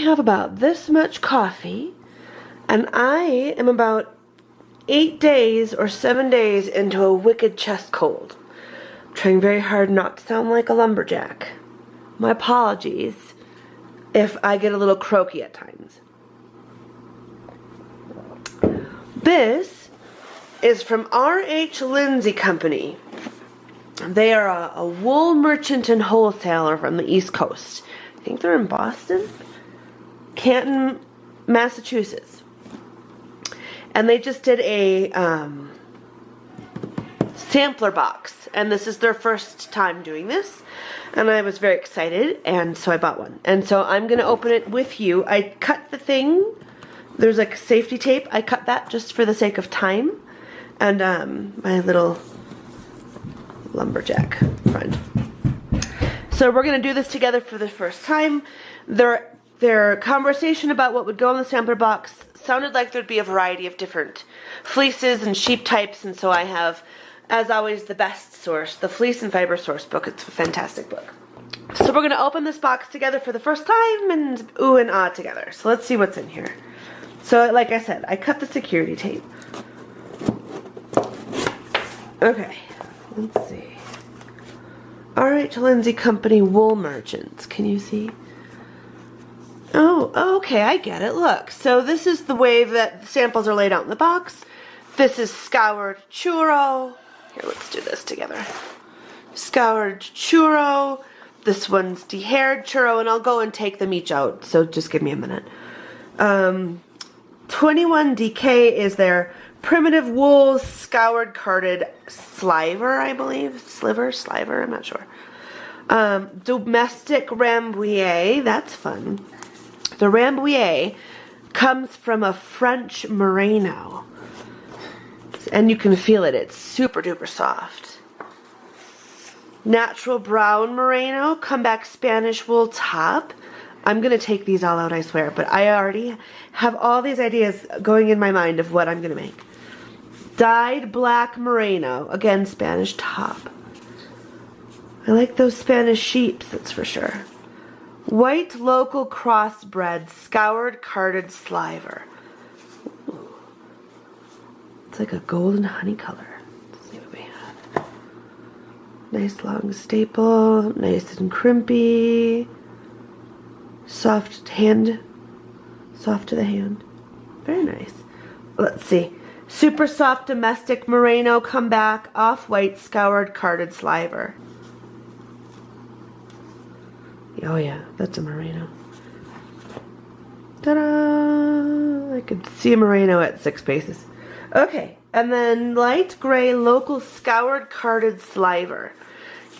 have about this much coffee, and I am about 8 days or 7 days into a wicked chest cold. I'm trying very hard not to sound like a lumberjack. My apologies if I get a little croaky at times. This is from RH Lindsay Company. They are a wool merchant and wholesaler from the East Coast. I think they're in Boston? Canton, Massachusetts. And they just did a sampler box. And this is their first time doing this. And I was very excited, and so I bought one. And so I'm going to open it with you. I cut the thing. There's like safety tape. I cut that just for the sake of time. And my little lumberjack friend. So we're going to do this together for the first time. Their conversation about what would go in the sampler box sounded like there'd be a variety of different fleeces and sheep types, and so I have, as always, the best source, the Fleece and Fiber Source book. It's a fantastic book. So we're going to open this box together for the first time and ooh and ah together. So let's see what's in here. So like I said, I cut the security tape. Okay, let's see. RH Lindsay Company Wool Merchants. Can you see? Oh, okay, I get it. Look, so this is the way that the samples are laid out in the box. This is scoured churro. Here, let's do this together. Scoured churro. This one's dehaired churro, and I'll go and take them each out, so just give me a minute. 21DK is their primitive wool scoured carded sliver, I believe. Sliver, I'm not sure. Domestic Rambouillet, that's fun. The Rambouillet comes from a French merino. And you can feel it, it's super duper soft. Natural brown merino, comeback Spanish wool top. I'm going to take these all out, I swear, but I already have all these ideas going in my mind of what I'm going to make. Dyed black merino, again Spanish top. I like those Spanish sheeps, that's for sure. White local crossbred scoured carded sliver. Ooh. It's like a golden honey color. Let's see what we have. Nice long staple, nice and crimpy. Soft to the hand. Very nice. Let's see. Super soft domestic merino comeback off-white scoured carded sliver. Oh yeah, that's a merino. Ta-da! I could see a merino at 6 paces. Okay, and then light gray local scoured carded sliver.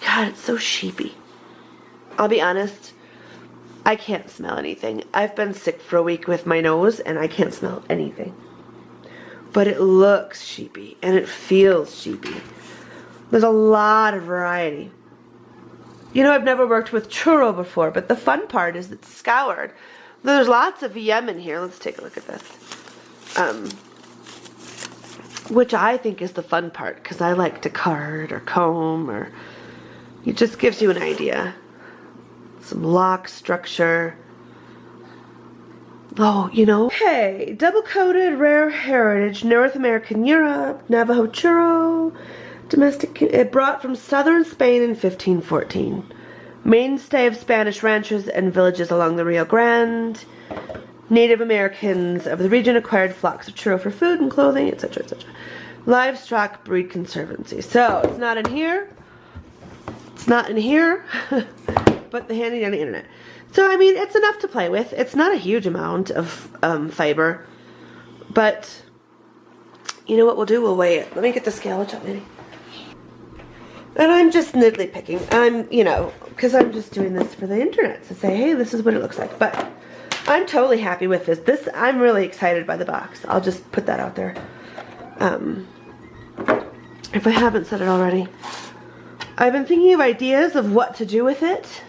God, it's so sheepy. I'll be honest, I can't smell anything. I've been sick for a week with my nose and I can't smell anything. But it looks sheepy and it feels sheepy. There's a lot of variety. You know, I've never worked with churro before, but the fun part is it's scoured. There's lots of VM in here. Let's take a look at this. Which I think is the fun part, because I like to card or comb, or it just gives you an idea. Some lock structure. Oh, you know. Okay, double-coated rare heritage, North American Europe, Navajo churro. Domestic, it brought from southern Spain in 1514. Mainstay of Spanish ranches and villages along the Rio Grande. Native Americans of the region acquired flocks of churro for food and clothing, etc., etc. Livestock breed conservancy. So, it's not in here. It's not in here. But the handy dandy internet. So, I mean, it's enough to play with. It's not a huge amount of fiber. But, you know what we'll do? We'll weigh it. Let me get the scale up, maybe. And I'm just niddly picking. I'm, you know, because I'm just doing this for the internet to say, hey, this is what it looks like. But I'm totally happy with this. I'm really excited by the box. I'll just put that out there. If I haven't said it already. I've been thinking of ideas of what to do with it.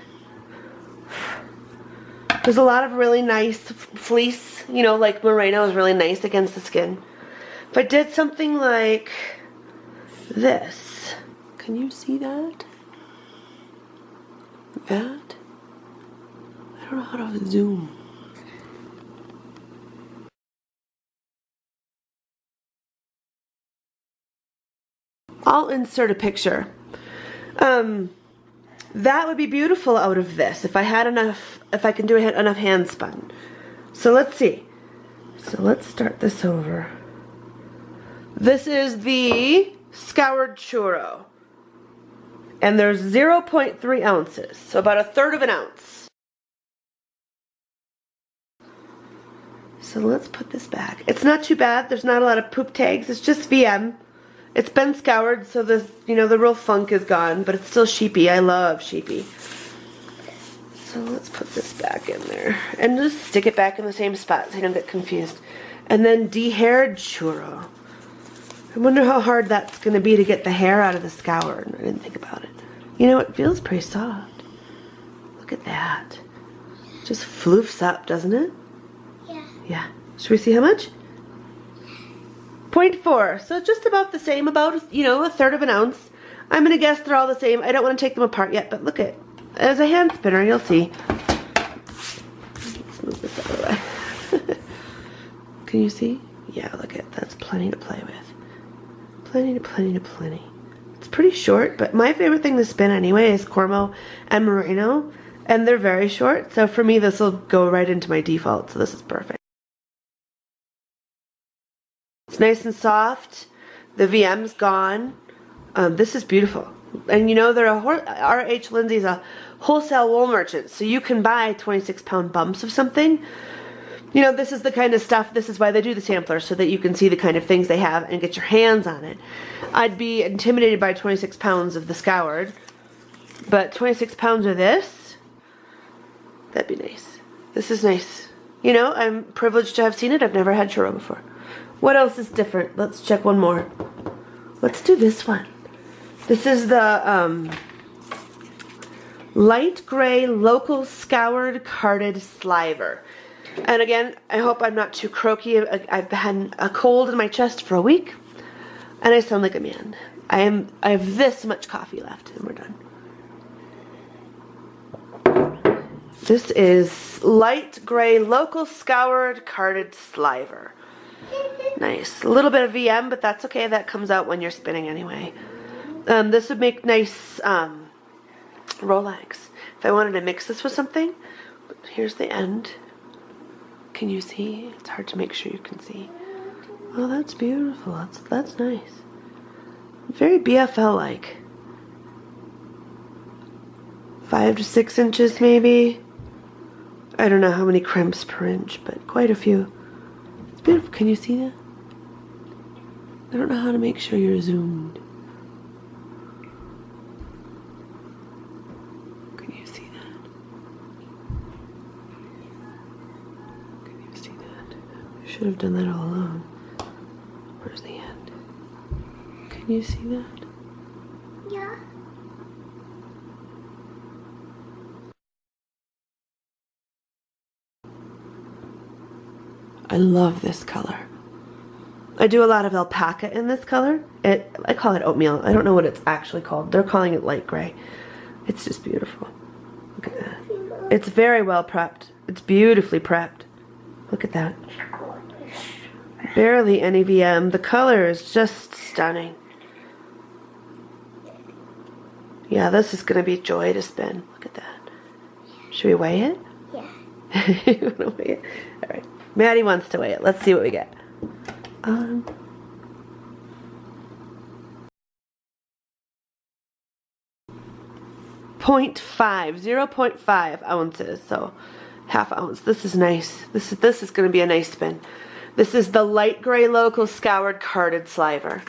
There's a lot of really nice fleece, you know, like merino is really nice against the skin. If I did something like this. Can you see that? That? I don't know how to zoom. I'll insert a picture. That would be beautiful out of this if I had enough, if I can do enough hand spun. So let's see. So let's start this over. This is the scoured churro. And there's 0.3 ounces, so about 1/3 of an ounce. So let's put this back. It's not too bad. There's not a lot of poop tags. It's just VM. It's been scoured, so the the real funk is gone, but it's still sheepy. I love sheepy. So let's put this back in there and just stick it back in the same spot so you don't get confused. And then de-haired churro. I wonder how hard that's going to be to get the hair out of the scour. I didn't think about it. You know, it feels pretty soft. Look at that. Just floofs up, doesn't it? Yeah. Yeah. Should we see how much? 0.4. So just about the same, about, 1/3 of an ounce. I'm going to guess they're all the same. I don't want to take them apart yet, but look at, as a hand spinner, you'll see. Let's move this out of the way. Can you see? Yeah, look at, that's plenty to play with. Plenty. It's pretty short, but my favorite thing to spin anyway is Cormo and Merino, and they're very short, so for me this will go right into my default, so this is perfect. It's nice and soft. The VM's gone. This is beautiful. And they're RH Lindsay's a wholesale wool merchant, so you can buy 26-pound bumps of something. This is the kind of stuff, this is why they do the sampler, so that you can see the kind of things they have and get your hands on it. I'd be intimidated by 26 pounds of the scoured, but 26 pounds of this, that'd be nice. This is nice. I'm privileged to have seen it. I've never had churro before. What else is different? Let's check one more. Let's do this one. This is the light gray local scoured carded sliver. And again, I hope I'm not too croaky. I've had a cold in my chest for a week, and I sound like a man. I have this much coffee left, and we're done. This is light gray local scoured carded sliver. Nice. A little bit of VM, but that's okay. That comes out when you're spinning anyway. This would make nice Rolex. If I wanted to mix this with something, but here's the end. Can you see? It's hard to make sure you can see. Oh, that's beautiful. That's nice. Very BFL-like. 5 to 6 inches maybe. I don't know how many crimps per inch, but quite a few. It's beautiful. Can you see that? I don't know how to make sure you're zoomed. Can you see that? Can you see that? I should have done that all along. Where's the end? Can you see that? Yeah. I love this color. I do a lot of alpaca in this color. I call it oatmeal. I don't know what it's actually called. They're calling it light gray. It's just beautiful. Look at that. It's very well prepped. It's beautifully prepped. Look at that. Barely any VM. The color is just stunning. Yeah, this is going to be a joy to spin. Look at that. Should we weigh it? Yeah. You want to weigh it? All right. Maddie wants to weigh it. Let's see what we get. 0.5 ounces, so half ounce. This is nice. This is going to be a nice spin. This is the light gray local scoured carded sliver.